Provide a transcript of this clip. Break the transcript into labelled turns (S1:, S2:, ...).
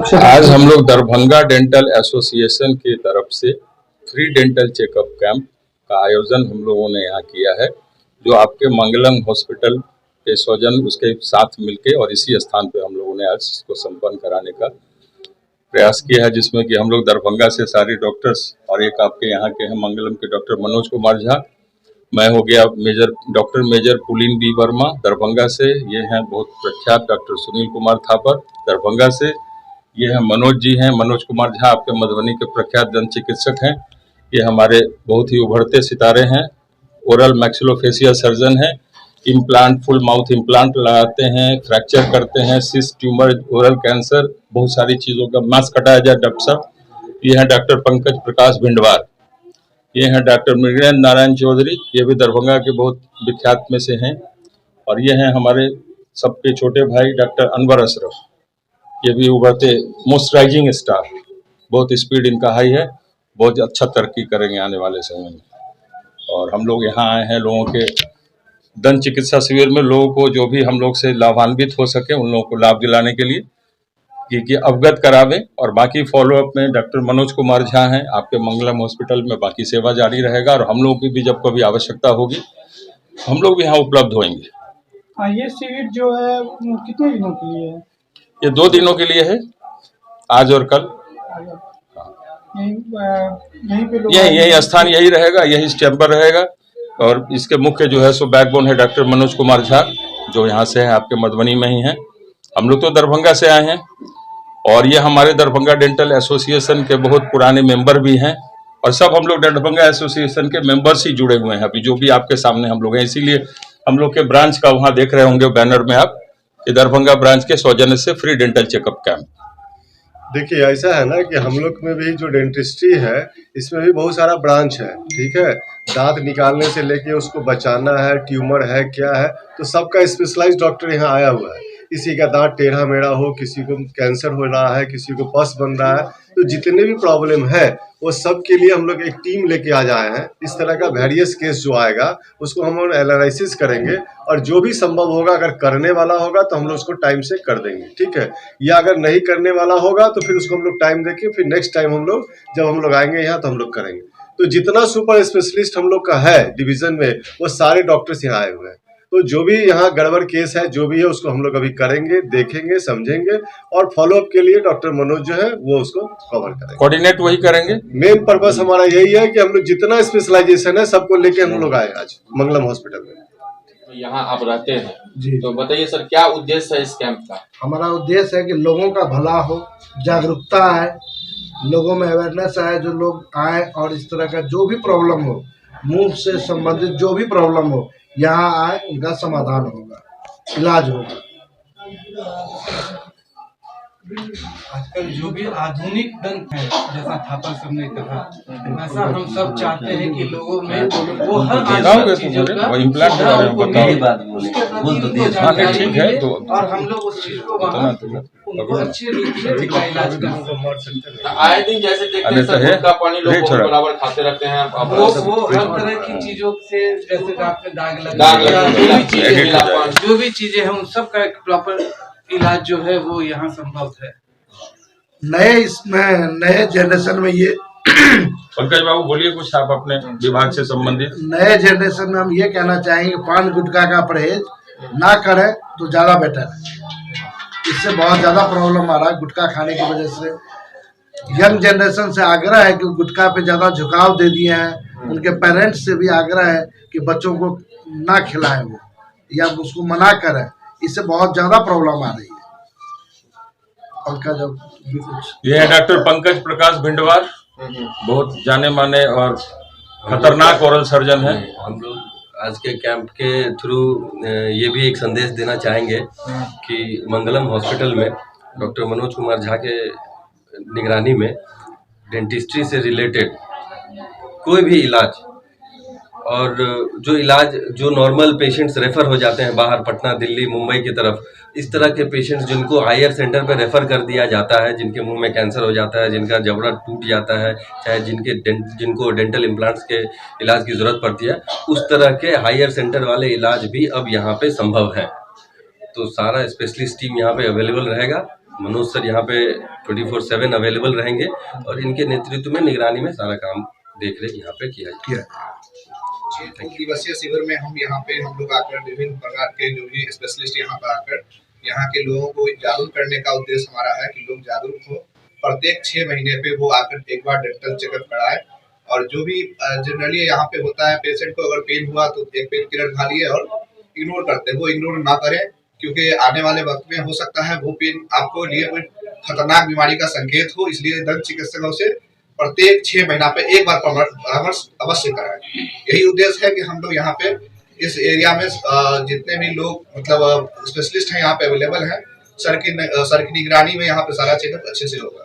S1: आज हम लोग दरभंगा डेंटल एसोसिएशन की तरफ से फ्री डेंटल चेकअप कैंप का आयोजन हम लोगों ने यहाँ किया है, जो आपके मंगलम हॉस्पिटल के सौजन उसके साथ मिलके और इसी स्थान पे हम लोगों ने आज इसको संपन्न कराने का प्रयास किया है, जिसमें कि हम लोग दरभंगा से सारे डॉक्टर्स और एक आपके यहाँ के हैं मंगलम के डॉक्टर मनोज कुमार झा, मैं हो गया doctor major Pulin B Verma Darbhanga से, ये हैं बहुत प्रख्यात डॉक्टर सुनील कुमार थापर दरभंगा से, ये हैं मनोज जी हैं, मनोज कुमार झा आपके मधुबनी के प्रख्यात दंत चिकित्सक हैं, ये हमारे बहुत ही उभरते सितारे हैं, ओरल मैक्सिलोफेशियल सर्जन हैं, इम्प्लांट फुल माउथ इम्प्लांट लगाते हैं, फ्रैक्चर करते हैं, सिस्ट ट्यूमर ओरल कैंसर बहुत सारी चीज़ों का मास्क कटाया जाए डॉक्टर साहब। ये हैं डॉक्टर पंकज प्रकाश भिंडवार, ये हैं डॉक्टर मृगेंद्र नारायण चौधरी, ये भी दरभंगा के बहुत विख्यात में से हैं, और ये हैं हमारे सबके छोटे भाई डॉक्टर अनवर अशरफ, ये भी उभरते मॉइस्चराइजिंग स्टार, बहुत स्पीड इनका हाई है, बहुत अच्छा तरक्की करेंगे आने वाले समय में। और हम लोग यहाँ आए हैं लोगों के दंत चिकित्सा शिविर में लोगों को जो भी हम लोग से लाभान्वित हो सके उन लोगों को लाभ दिलाने के लिए कि अवगत करावें, और बाकी फॉलोअप में डॉक्टर मनोज कुमार झा हैं आपके मंगलम हॉस्पिटल में, बाकी सेवा जारी रहेगा और हम लोगों की भी जब कभी आवश्यकता होगी हम लोग भी यहाँ उपलब्ध होंगे।
S2: ये शिविर जो है कितने दिनों के लिए है?
S1: ये 2 दिनों के लिए है, आज और कल। यही स्थान यही रहेगा, यही चैम्बर रहेगा, और इसके मुख्य जो है सो बैकबोन है डॉक्टर मनोज कुमार झा, जो यहाँ से है आपके मधुबनी में ही हैं। हम लोग तो दरभंगा से आए हैं और ये हमारे दरभंगा डेंटल एसोसिएशन के बहुत पुराने मेंबर भी हैं, और सब हम लोग दरभंगा एसोसिएशन के मेंबर्स ही जुड़े हुए हैं अभी, जो भी आपके सामने हम लोग हैं। इसीलिए हम लोग के ब्रांच का वहाँ देख रहे होंगे बैनर में आप, दरभंगा ब्रांच के सौजन्य से फ्री डेंटल चेकअप कैंप।
S3: देखिए ऐसा है ना कि हम लोग में भी जो डेंटिस्ट्री है इसमें भी बहुत सारा ब्रांच है, ठीक है, दांत निकालने से लेके उसको बचाना है, ट्यूमर है क्या है, तो सबका स्पेशलाइज्ड डॉक्टर यहाँ आया हुआ है। किसी का दांत टेढ़ा मेढ़ा हो, किसी को कैंसर हो रहा है, किसी को पस बन रहा है, तो जितने भी प्रॉब्लम है वो सब के लिए हम लोग एक टीम लेके आ जाए हैं। इस तरह का वेरियस केस जो आएगा उसको हम लोग एनालिसिस करेंगे और जो भी संभव होगा, अगर करने वाला होगा तो हम लोग उसको टाइम से कर देंगे, ठीक है, या अगर नहीं करने वाला होगा तो फिर उसको हम लोग टाइम देके फिर नेक्स्ट टाइम हम लोग जब हम लोग आएंगे यहाँ तो हम लोग करेंगे। तो जितना सुपर स्पेशलिस्ट हम लोग का है डिवीजन में वो सारे डॉक्टर्स यहाँ आए हुए हैं, तो जो भी यहाँ गड़बड़ केस है जो भी है उसको हम लोग अभी करेंगे, देखेंगे, समझेंगे, और फॉलोअप के लिए डॉक्टर मनोज जो है वो उसको कवर करेंगे,
S1: कोऑर्डिनेट वही करेंगे।
S3: मेन पर्पस हमारा यही है कि हम लोग जितना स्पेशलाइजेशन है सबको लेके हम लोग आए आज मंगलम हॉस्पिटल में।
S4: तो यहाँ आप रहते हैं जी, तो बताइए सर क्या उद्देश्य है इस कैंप का?
S5: हमारा उद्देश्य है कि लोगों का भला हो, जागरूकता आए, लोगों में अवेयरनेस आए, जो लोग आए और इस तरह का जो भी प्रॉब्लम हो, मुंह से संबंधित जो भी प्रॉब्लम हो यहाँ आए, उनका समाधान होगा, इलाज होगा।
S2: आजकल जो भी आधुनिक दंत है, जैसा थापर सब ने कहा, वैसा हम सब चाहते हैं कि लोगों में वो हर चीजों का
S1: इम्प्लांट के बारे में बताओ,
S2: ठीक है, तो और हम लोग उस चीज को उनको अच्छे रूप से इलाज कर।
S4: आए दिन जैसे देखते हैं सर गुटखा पानी लोग बराबर खाते रहते हैं,
S2: वो हर तरह की चीजों से, जैसे दाग लगा, जो भी चीजें हैं उन सब का एक प्रॉपर इलाज जो है वो यहाँ संभव है।
S5: नए जनरेशन में ये
S1: पंकज बाबू बोलिए कुछ आप अपने विभाग से संबंधित।
S5: नए जनरेशन में हम ये कहना चाहेंगे पान गुटखा का परहेज ना करें तो ज्यादा बेटर है। इससे बहुत ज्यादा प्रॉब्लम आ रहा है गुटखा खाने की वजह से। यंग जनरेशन से आग्रह है कि गुटखा पे ज्यादा झुकाव दे दिए हैं, उनके पेरेंट्स से भी आग्रह है कि बच्चों को ना खिलाएं वो, या उसको मना करें, इससे बहुत ज्यादा प्रॉब्लम आ रही है।
S1: ये है डॉक्टर पंकज प्रकाश भिंडवार, बहुत जाने माने और खतरनाक ओरल सर्जन है।
S6: हम लोग आज के कैंप के थ्रू ये भी एक संदेश देना चाहेंगे कि मंगलम हॉस्पिटल में डॉक्टर मनोज कुमार झा के निगरानी में डेंटिस्ट्री से रिलेटेड कोई भी इलाज, और जो इलाज जो नॉर्मल पेशेंट्स रेफ़र हो जाते हैं बाहर पटना, दिल्ली, मुंबई की तरफ, इस तरह के पेशेंट्स जिनको हायर सेंटर पर रेफ़र कर दिया जाता है, जिनके मुंह में कैंसर हो जाता है, जिनका जबड़ा टूट जाता है, चाहे जिनको डेंटल इम्प्लांट्स के इलाज की ज़रूरत पड़ती है, उस तरह के हायर सेंटर वाले इलाज भी अब यहाँ पे संभव है। तो सारा स्पेशलिस्ट टीम यहाँ पे अवेलेबल रहेगा मनोज सर यहाँ पे 24/7 अवेलेबल रहेंगे और इनके नेतृत्व में निगरानी में सारा काम देख रेख यहाँ पे किया जाएगा।
S7: 2 दिवसीय शिविर में हम लोग आकर विभिन्न प्रकार के जो भी स्पेशलिस्ट यहाँ पर आकर यहाँ के लोगों को जागरूक करने का उद्देश्य हमारा है कि लोग जागरूक हो। प्रत्येक 6 महीने पे वो आकर एक बार डेंटल चेकअप कराए और जो भी जनरली यहाँ पे होता है, पेशेंट को अगर पेन हुआ तो एक पेन किलर खा लिए और इग्नोर करते हैं, वो इग्नोर ना करें, क्योंकि आने वाले वक्त में हो सकता है वो पेन आपको लिए कोई खतरनाक बीमारी का संकेत हो। इसलिए दंत चिकित्सकों से प्रत्येक 6 महीना पे एक बार परामर्श अवश्य कराएं। यही उद्देश्य है कि हम लोग यहाँ पे इस एरिया में जितने भी लोग मतलब स्पेशलिस्ट हैं यहाँ पे अवेलेबल हैं, सर की निगरानी में यहाँ पे सारा चेकअप अच्छे से होगा।